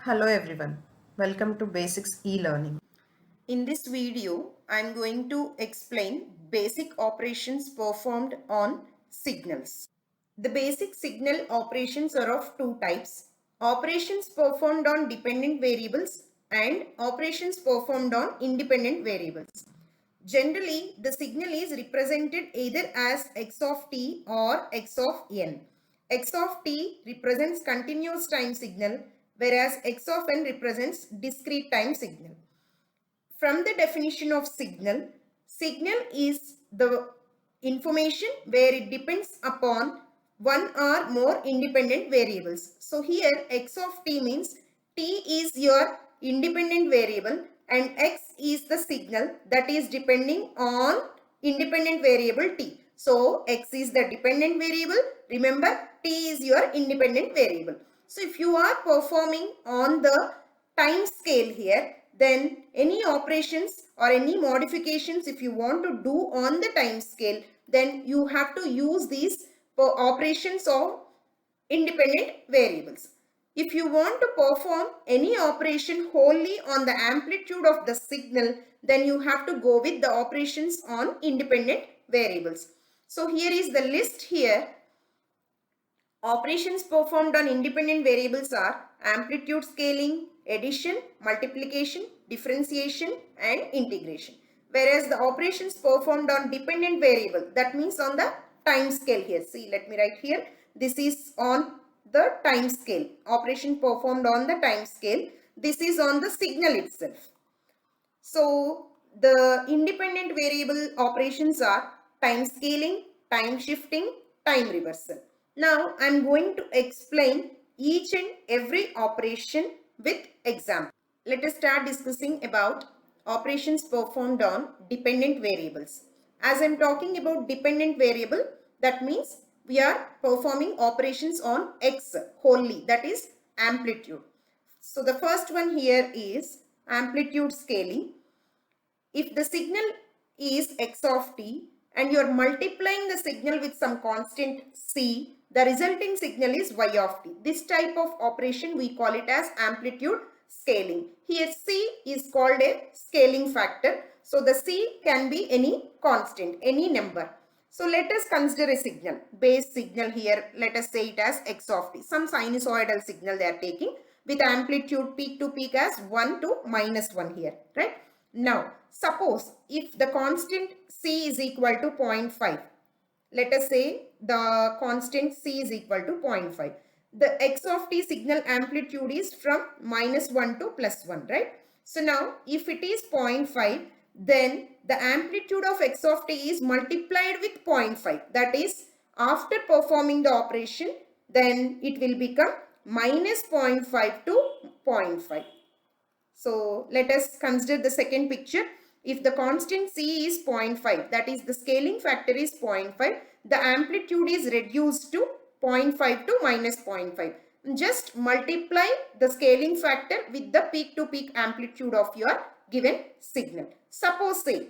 Hello everyone, welcome to Basics e-learning. In this video, I am going to explain basic operations performed on signals. The basic signal operations are of two types. Operations performed on dependent variables and operations performed on independent variables. Generally, the signal is represented either as x of t or x of n. X of t represents continuous time signal, whereas x of n represents discrete time signal. From the definition of signal, signal is the information where it depends upon one or more independent variables. So here x of t means t is your independent variable and x is the signal that is depending on independent variable t. So x is the dependent variable. Remember, t is your independent variable. So if you are performing on the time scale here, then any operations or any modifications if you want to do on the time scale, then you have to use these operations of independent variables. If you want to perform any operation wholly on the amplitude of the signal, then you have to go with the operations on independent variables. So here is the list here. Operations performed on independent variables are amplitude scaling, addition, multiplication, differentiation and integration. Whereas the operations performed on dependent variable, that means on the time scale here. See, let me write here. This is on the time scale. Operation performed on the time scale. This is on the signal itself. So the independent variable operations are time scaling, time shifting, time reversal. Now I am going to explain each and every operation with example. Let us start discussing about operations performed on dependent variables. As I am talking about dependent variable, that means we are performing operations on x wholly, that is amplitude. So the first one here is amplitude scaling. If the signal is x of t and you are multiplying the signal with some constant c, the resulting signal is y of t. This type of operation we call it as amplitude scaling. Here c is called a scaling factor. So the c can be any constant, any number. So let us consider a signal, base signal here. Let us say it as x of t. Some sinusoidal signal they are taking with amplitude peak to peak as 1 to minus 1 here, right? Now, suppose if the constant c is equal to 0.5, let us say the constant c is equal to 0.5. The x of t signal amplitude is from minus 1 to plus 1, right? So now, if it is 0.5, then the amplitude of x of t is multiplied with 0.5. That is, after performing the operation, then it will become minus 0.5 to 0.5. So let us consider the second picture. If the constant c is 0.5, that is the scaling factor is 0.5, the amplitude is reduced to 0.5 to minus 0.5. Just multiply the scaling factor with the peak to peak amplitude of your given signal. Suppose say,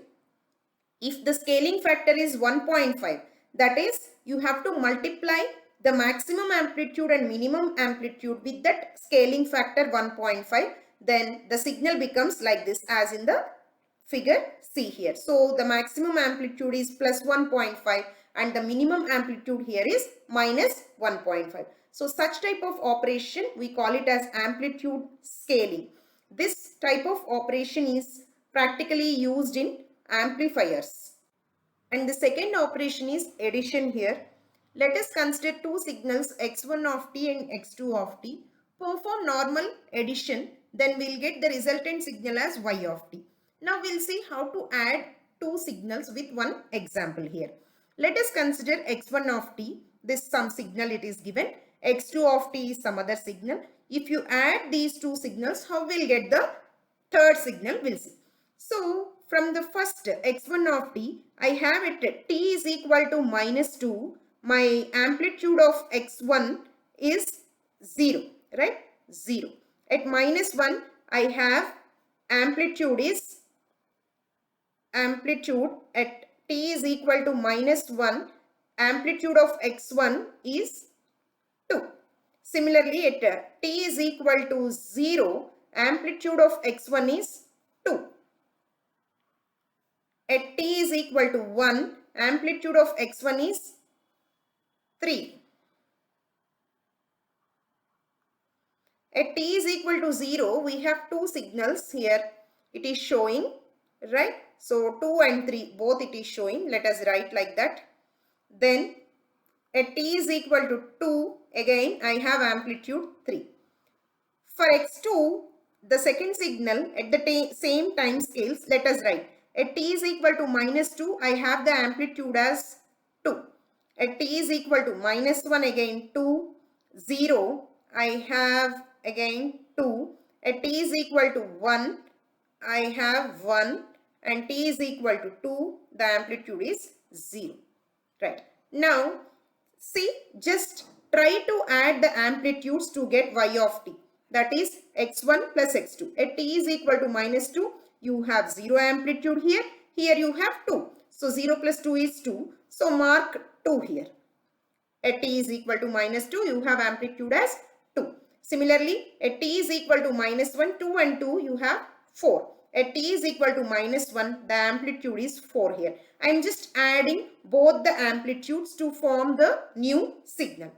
if the scaling factor is 1.5, that is you have to multiply the maximum amplitude and minimum amplitude with that scaling factor 1.5, then the signal becomes like this as in the figure C here. So the maximum amplitude is plus 1.5 and the minimum amplitude here is minus 1.5. So such type of operation we call it as amplitude scaling. This type of operation is practically used in amplifiers. And the second operation is addition here. Let us consider two signals x1 of t and x2 of t. Perform normal addition, then we'll get the resultant signal as y of t. Now we'll see how to add two signals with one example here. Let us consider x1 of t. This some signal it is given. x2 of t is some other signal. If you add these two signals, how we'll get the third signal? We'll see. So from the first x1 of t, I have it t is equal to minus 2. My amplitude of x1 is 0, right? 0. At minus 1, I have amplitude at t is equal to minus 1. Amplitude of x1 is 2. Similarly, at t is equal to 0, amplitude of x1 is 2. At t is equal to 1, amplitude of x1 is 3. At t is equal to 0, we have two signals here. It is showing, right? So 2 and 3, both it is showing. Let us write like that. Then at t is equal to 2, again I have amplitude 3. For x2, the second signal at the same time scales, let us write. At t is equal to minus 2, I have the amplitude as 2. At t is equal to minus 1, again 2, 0, I have again 2. At t is equal to 1, I have 1, and t is equal to 2, the amplitude is 0. Right. Now, see, just try to add the amplitudes to get y of t. That is x1 plus x2. At t is equal to minus 2, you have 0 amplitude here. Here you have 2. So 0 plus 2 is 2. So mark 2 here. At t is equal to minus 2, you have amplitude as 2. Similarly, at t is equal to minus 1, 2 and 2, you have 4. At t is equal to minus 1, the amplitude is 4 here. I am just adding both the amplitudes to form the new signal.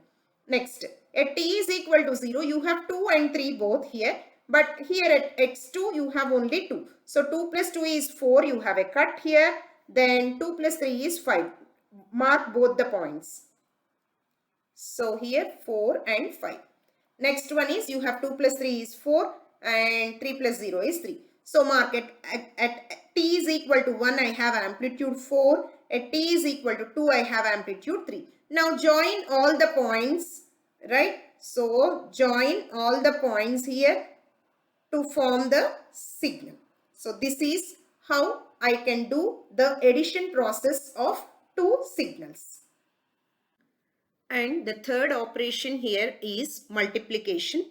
Next, at t is equal to 0, you have 2 and 3 both here. But here at x2, you have only 2. So 2 plus 2 is 4, you have a cut here. Then 2 plus 3 is 5. Mark both the points. So here 4 and 5. Next one is you have 2 plus 3 is 4 and 3 plus 0 is 3. So mark at t is equal to 1, I have amplitude 4. At t is equal to 2, I have amplitude 3. Now join all the points, right? So join all the points here to form the signal. So this is how I can do the addition process of two signals. And the third operation here is multiplication.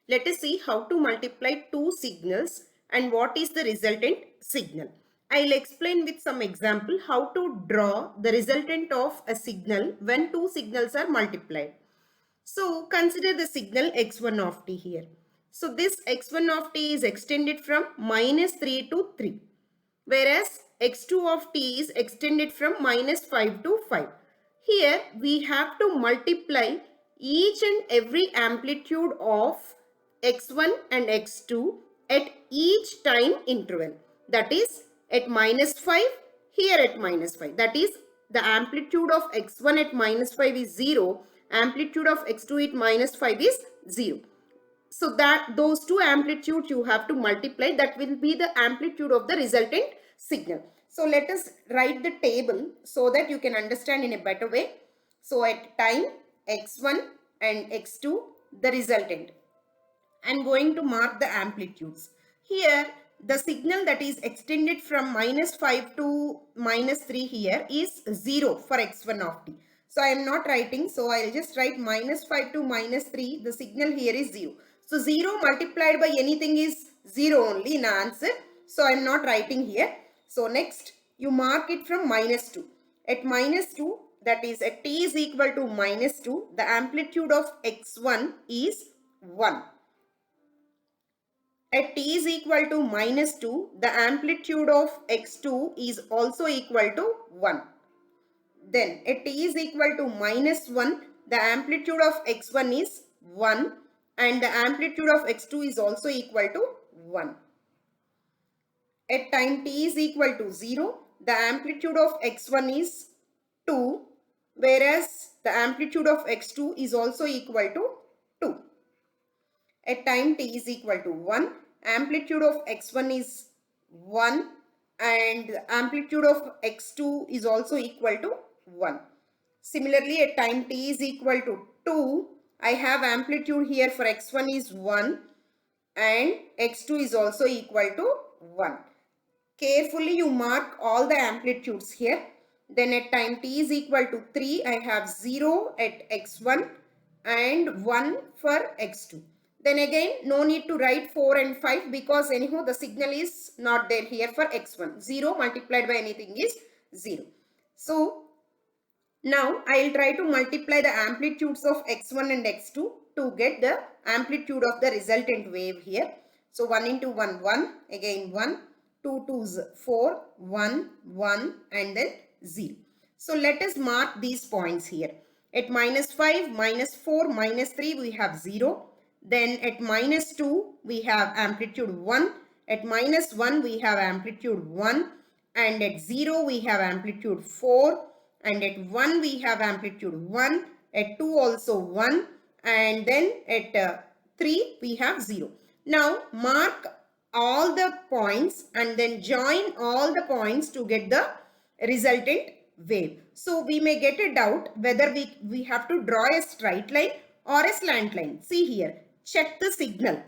Let us see how to multiply two signals and what is the resultant signal. I'll explain with some example how to draw the resultant of a signal when two signals are multiplied. So consider the signal x1 of t here. So this x1 of t is extended from minus 3 to 3. Whereas x2 of t is extended from minus 5 to 5. Here we have to multiply each and every amplitude of x1 and x2 at each time interval. That is at minus 5, here at minus 5. That is the amplitude of x1 at minus 5 is 0. Amplitude of x2 at minus 5 is 0. So that those two amplitudes you have to multiply, that will be the amplitude of the resultant signal. So let us write the table so that you can understand in a better way. So at time x1 and x2, the resultant. I am going to mark the amplitudes. Here the signal that is extended from minus 5 to minus 3 here is 0 for x1 of t. So I am not writing, so I will just write minus 5 to minus 3. The signal here is 0. So 0 multiplied by anything is 0 only in answer. So I am not writing here. So next you mark it from minus 2. At minus 2, that is at t is equal to minus 2, the amplitude of x1 is 1. At t is equal to minus 2, the amplitude of x2 is also equal to 1. Then at t is equal to minus 1, the amplitude of x1 is 1 and the amplitude of x2 is also equal to 1. At time t is equal to 0, the amplitude of x1 is 2, whereas the amplitude of x2 is also equal to 2. At time t is equal to 1, amplitude of x1 is 1 and the amplitude of x2 is also equal to 1. Similarly, at time t is equal to 2, I have amplitude here for x1 is 1 and x2 is also equal to 1. Carefully you mark all the amplitudes here. Then at time t is equal to 3, I have 0 at x1 and 1 for x2. Then again, no need to write 4 and 5 because anyhow the signal is not there here for x1. 0 multiplied by anything is 0. So Now I will try to multiply the amplitudes of x1 and x2 to get the amplitude of the resultant wave here. So 1 into 1, 1, again 1, 2 2s 4, 1, 1 and then 0. So let us mark these points here. At -5, -4, -3 we have 0. Then at -2 we have amplitude 1. At -1 we have amplitude 1. And at 0 we have amplitude 4. And at 1 we have amplitude 1. At 2 also 1. And then at 3 we have 0. Now mark all the points and then join all the points to get the resultant wave. So we may get a doubt whether we have to draw a straight line or a slant line. See here, check the signal.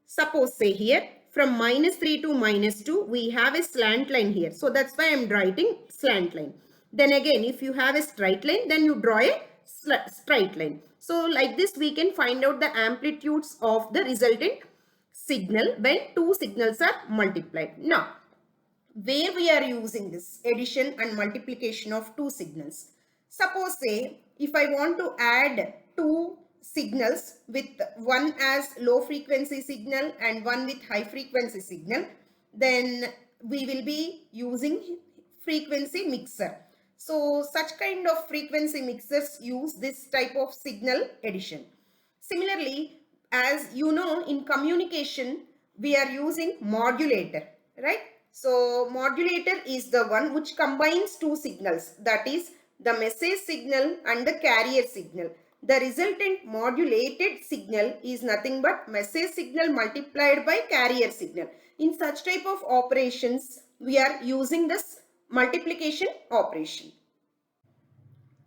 Suppose say here from -3 to -2 we have a slant line here. So that's why I am writing slant line. Then again if you have a straight line then you draw a straight line. So like this we can find out the amplitudes of the resultant signal when two signals are multiplied. Now where we are using this addition and multiplication of two signals. Suppose say if I want to add two signals with one as low frequency signal and one with high frequency signal, then we will be using frequency mixer. So such kind of frequency mixers use this type of signal addition. Similarly, as you know, in communication we are using modulator, right? So modulator is the one which combines two signals, that is the message signal and the carrier signal. The resultant modulated signal is nothing but message signal multiplied by carrier signal. In such type of operations, we are using this multiplication operation.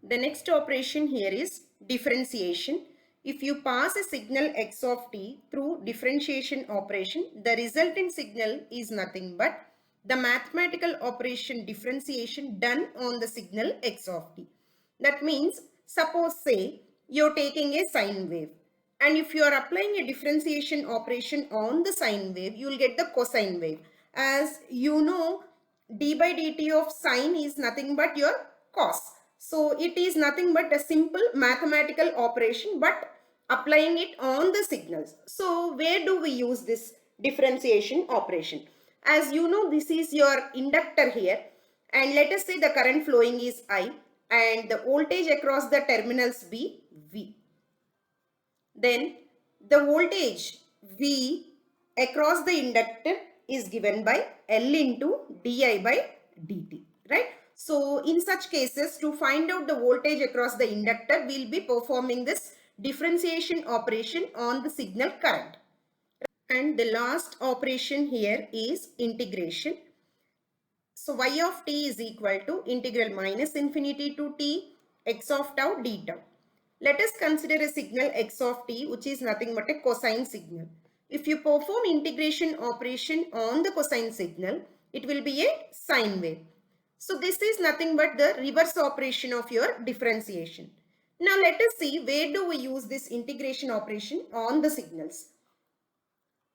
The next operation here is differentiation. If you pass a signal x of t through differentiation operation, the resultant signal is nothing but the mathematical operation differentiation done on the signal x of t. That means, suppose say you're taking a sine wave, and if you are applying a differentiation operation on the sine wave, you will get the cosine wave. As you know, d by dt of sine is nothing but your cos. So it is nothing but a simple mathematical operation but applying it on the signals. So where do we use this differentiation operation? As you know, this is your inductor here, and let us say the current flowing is I and the voltage across the terminals be V. Then the voltage V across the inductor is given by L into di by dt, right? So in such cases, to find out the voltage across the inductor, we'll be performing this differentiation operation on the signal current. And the last operation here is integration. So y of t is equal to integral minus infinity to t x of tau d tau. Let us consider a signal x of t which is nothing but a cosine signal. If you perform integration operation on the cosine signal, it will be a sine wave. So this is nothing but the reverse operation of your differentiation. Now let us see where do we use this integration operation on the signals.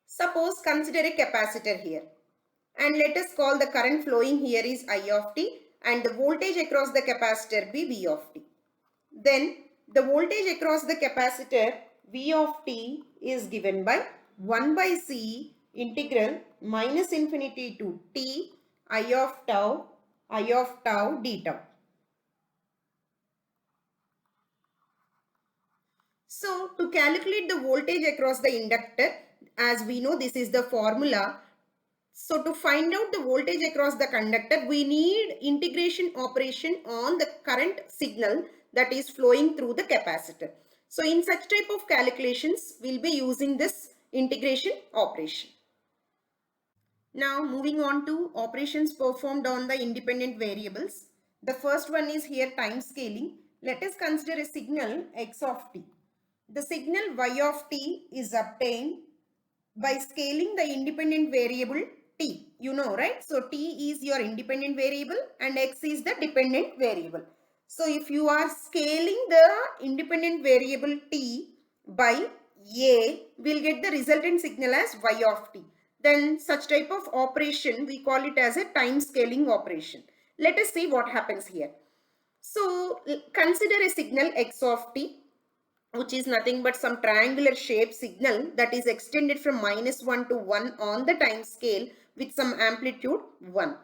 Suppose consider a capacitor here, and let us call the current flowing here is I of t and the voltage across the capacitor be V of t. Then the voltage across the capacitor V of t is given by 1 by C integral minus infinity to t I of tau d tau. So to calculate the voltage across the inductor, as we know this is the formula. So to find out the voltage across the conductor, we need integration operation on the current signal that is flowing through the capacitor. So in such type of calculations, we'll be using this integration operation. Now moving on to operations performed on the independent variables. The first one is here time scaling. Let us consider a signal x of t. The signal y of t is obtained by scaling the independent variable t. You know, right? So t is your independent variable and x is the dependent variable. So if you are scaling the independent variable t by a, we'll get the resultant signal as y of t. Then such type of operation we call it as a time scaling operation. Let us see what happens here. So consider a signal x of t, which is nothing but some triangular shape signal that is extended from -1 to 1 on the time scale with some amplitude 1.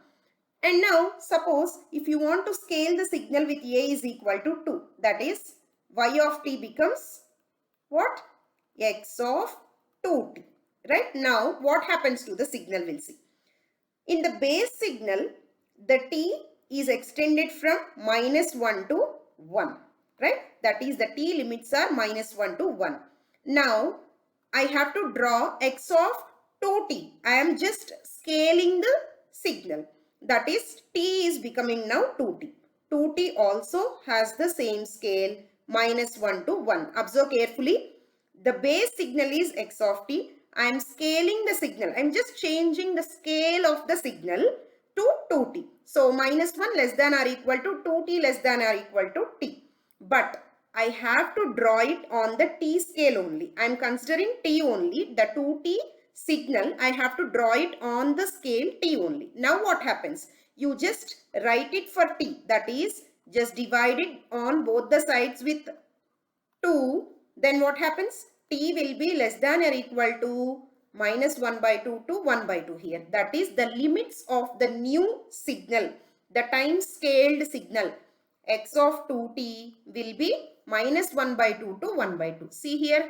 And now suppose if you want to scale the signal with a is equal to 2, that is y of t becomes what? X of 2t. Right? Now what happens to the signal, we'll see. In the base signal, the t is extended from -1 to 1. Right? That is, the t limits are -1 to 1. Now I have to draw x of 2t. I am just scaling the signal. That is, t is becoming now 2t. 2t also has the same scale, -1 to 1. Observe carefully. The base signal is x of t. I am scaling the signal. I am just changing the scale of the signal to 2t. So -1 less than or equal to 2t less than or equal to t. But I have to draw it on the t scale only. I am considering t only. The 2t signal, I have to draw it on the scale t only. Now what happens? You just write it for t. That is, just divide it on both the sides with 2, then what happens? T will be less than or equal to -1 by 2 to 1 by 2 here. That is the limits of the new signal, the time scaled signal. X of 2t will be -1 by 2 to 1 by 2. See here,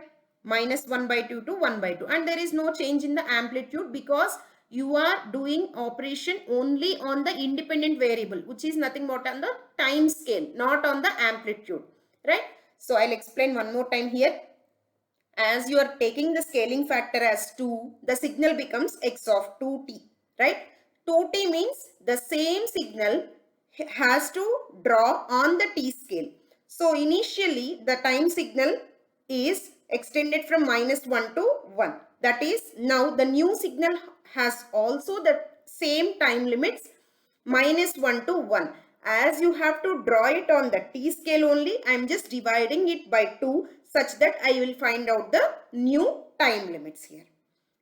-1 by 2 to 1 by 2. And there is no change in the amplitude because you are doing operation only on the independent variable, which is nothing but on the time scale, not on the amplitude. Right? So I'll explain one more time here. As you are taking the scaling factor as 2, the signal becomes x of 2t, right? 2t means the same signal has to draw on the t scale. So initially the time signal is extended from -1 to 1. That is, now the new signal has also the same time limits, -1 to 1. As you have to draw it on the t scale only, I am just dividing it by 2 such that I will find out the new time limits here.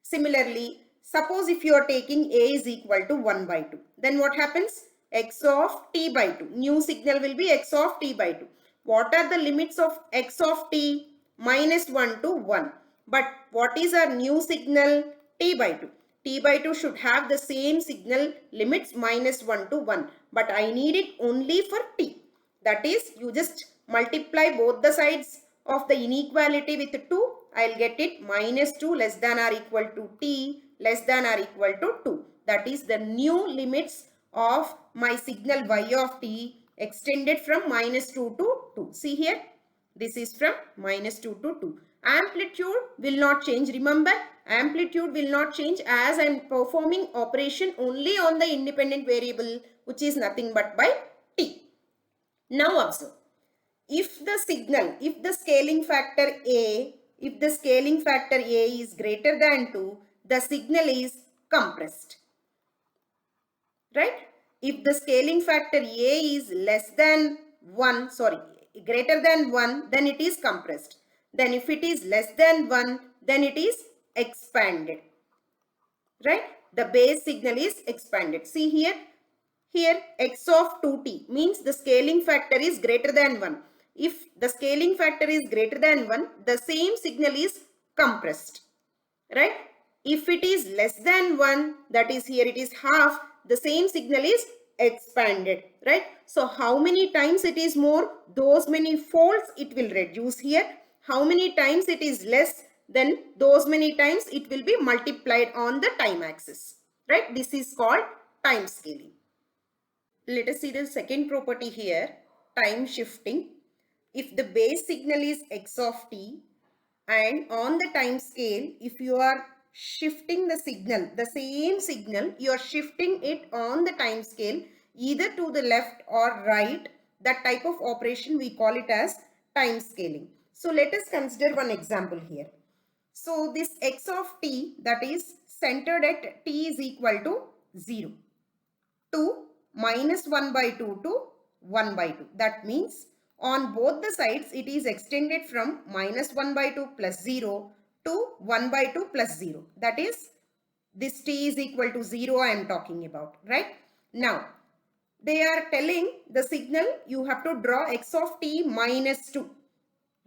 Similarly, suppose if you are taking a is equal to 1 by 2, then what happens? X of t by 2. New signal will be x of t by 2. What are the limits of x of t? -1 to 1. But what is our new signal? T by 2. T by 2 should have the same signal limits -1 to 1. But I need it only for t. That is, you just multiply both the sides of the inequality with 2. I'll get it -2 less than or equal to t less than or equal to 2. That is the new limits of my signal y of t extended from -2 to 2. See here, this is from -2 to 2. Amplitude will not change. Remember, amplitude will not change as I am performing operation only on the independent variable, which is nothing but by t. Now observe. If the signal, if the scaling factor A is greater than 2, the signal is compressed. Right? If the scaling factor A is less than 1, greater than 1, then it is compressed. Then if it is less than 1, then it is expanded. Right? The base signal is expanded. See here. Here x of 2t means the scaling factor is greater than 1. If the scaling factor is greater than 1, the same signal is compressed. Right? If it is less than 1, that is here it is half, the same signal is expanded. Right? So how many times it is more? Those many folds it will reduce here. How many times it is less? Then those many times it will be multiplied on the time axis. Right? This is called time scaling. Let us see the second property here, time shifting. If the base signal is x of t and on the time scale, if you are shifting the signal, the same signal, you are shifting it on the time scale either to the left or right, that type of operation we call it as time scaling. So let us consider one example here. So this x of t, that is centered at t is equal to 0 to -1 by 2 to 1 by 2. That means on both the sides it is extended from -1 by 2 plus 0 to 1 by 2 plus 0. That is, this t is equal to 0 I am talking about. Right? Now, they are telling the signal you have to draw x of t minus 2,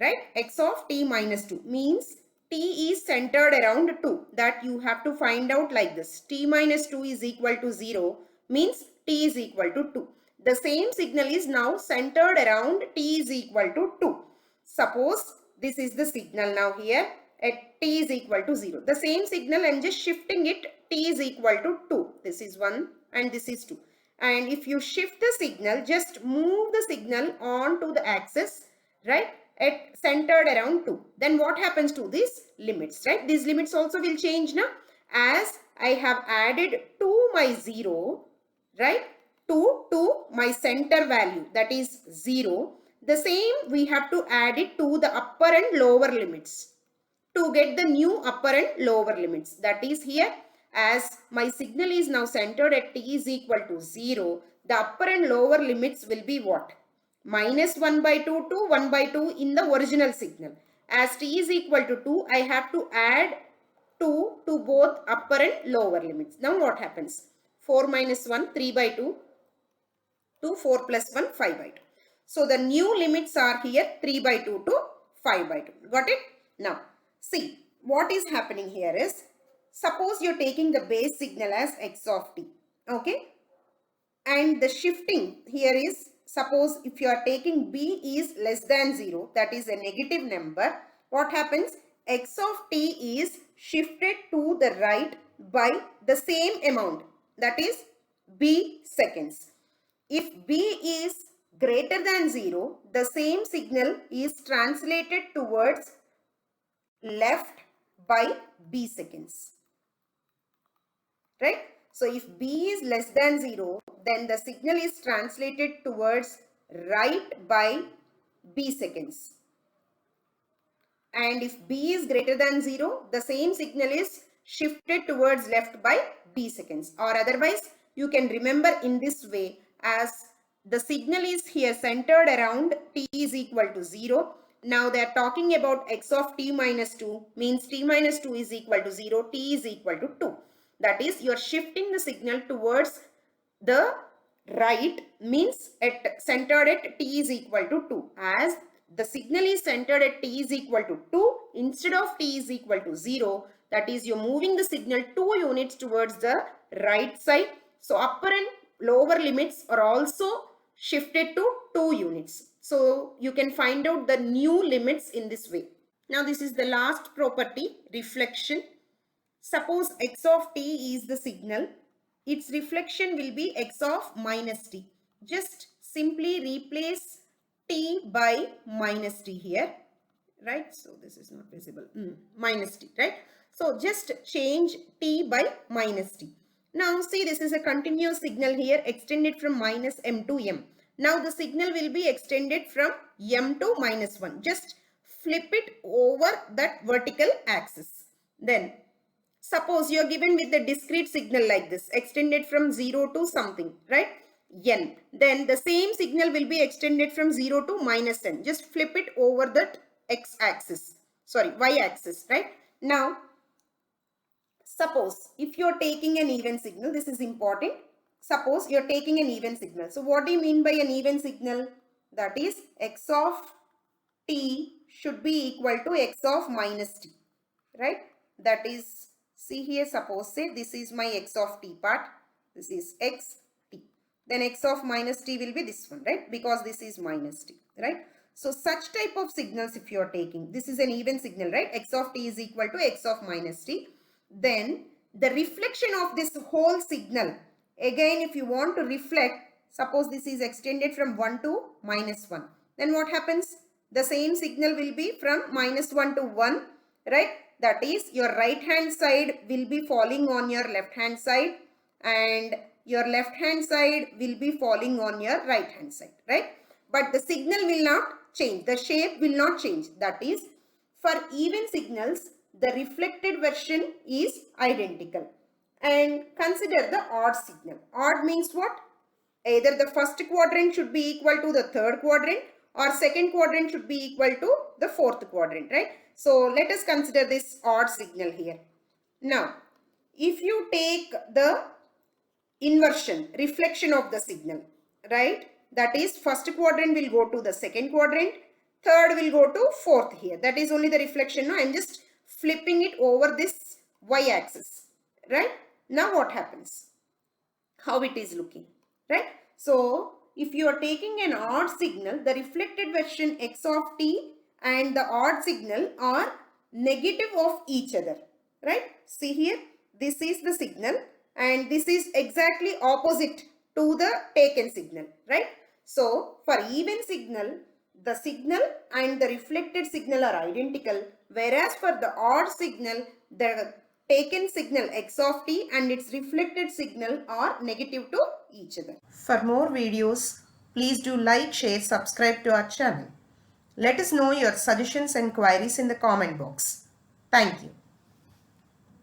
right? X of t minus 2 means t is centered around 2. That you have to find out like this. T minus 2 is equal to 0 means t is equal to 2. The same signal is now centered around t is equal to 2. Suppose this is the signal now here at t is equal to 0. The same signal I am just shifting it, t is equal to 2. This is 1 and this is 2. And if you shift the signal, just move the signal on to the axis, right, at centered around 2. Then what happens to these limits, right? These limits also will change now, as I have added to my 0, right, to my center value, that is 0. The same we have to add it to the upper and lower limits to get the new upper and lower limits. That is here, as my signal is now centered at t is equal to 0, the upper and lower limits will be what? Minus 1 by 2 to 1 by 2 in the original signal. As t is equal to 2, I have to add 2 to both upper and lower limits. Now what happens? 4 minus 1, 3 by 2 to 4 plus 1, 5 by 2. So the new limits are here 3 by 2 to 5 by 2. Got it? Now see, what is happening here is, suppose you're taking the base signal as x of t, okay? And the shifting here is, suppose if you are taking b is less than 0, that is a negative number, what happens? X of t is shifted to the right by the same amount, that is b seconds. If b is greater than 0, the same signal is translated towards left by b seconds, right? So if b is less than 0, then the signal is translated towards right by b seconds. And if b is greater than 0, the same signal is shifted towards left by b seconds. Or otherwise, you can remember in this way, as the signal is here centered around t is equal to 0. Now they are talking about x of t minus 2, means t minus 2 is equal to 0, t is equal to 2. That is, you are shifting the signal towards the right, means centered at t is equal to 2. As the signal is centered at t is equal to 2 instead of t is equal to 0, that is, you're moving the signal 2 units towards the right side. So upper and lower limits are also shifted to 2 units. So you can find out the new limits in this way. Now this is the last property, reflection. Suppose x of t is the signal, its reflection will be x of minus t. Just simply replace t by minus t here, right? So this is not visible, minus t, right? So just change t by minus t. Now see, this is a continuous signal here extended from minus m to m. Now the signal will be extended from m to minus 1. Just flip it over that vertical axis. Then suppose you are given with a discrete signal like this, extended from 0 to something, right? N. Then the same signal will be extended from 0 to minus n. Just flip it over that x-axis, sorry, y-axis, right? Now, suppose if you are taking an even signal, this is important. Suppose you are taking an even signal. So what do you mean by an even signal? That is, x of t should be equal to x of minus t, right? That is, see here, suppose say this is my x of t part, this is x t, then x of minus t will be this one, right? Because this is minus t, right? So such type of signals if you are taking, this is an even signal, right? X of t is equal to x of minus t. Then the reflection of this whole signal, again if you want to reflect, suppose this is extended from 1 to minus 1. Then what happens? The same signal will be from minus 1 to 1, right? That is, your right hand side will be falling on your left hand side and your left hand side will be falling on your right hand side, right? But the signal will not change. The shape will not change. That is, for even signals, the reflected version is identical. And consider the odd signal. Odd means what? Either the first quadrant should be equal to the third quadrant or second quadrant should be equal to the fourth quadrant, right? So let us consider this odd signal here. Now, if you take the inversion, reflection of the signal, right? That is first quadrant will go to the second quadrant, third will go to fourth here. That is only the reflection. Now I am just flipping it over this y-axis, right? Now what happens? How it is looking, right? So if you are taking an odd signal, the reflected version x of t and the odd signal are negative of each other, right? See here, this is the signal and this is exactly opposite to the taken signal, right? So for even signal, the signal and the reflected signal are identical, whereas for the odd signal, the taken signal x of t and its reflected signal are negative to each other. For more videos, please do like, share, subscribe to our channel. Let us know your suggestions and queries in the comment box. Thank you.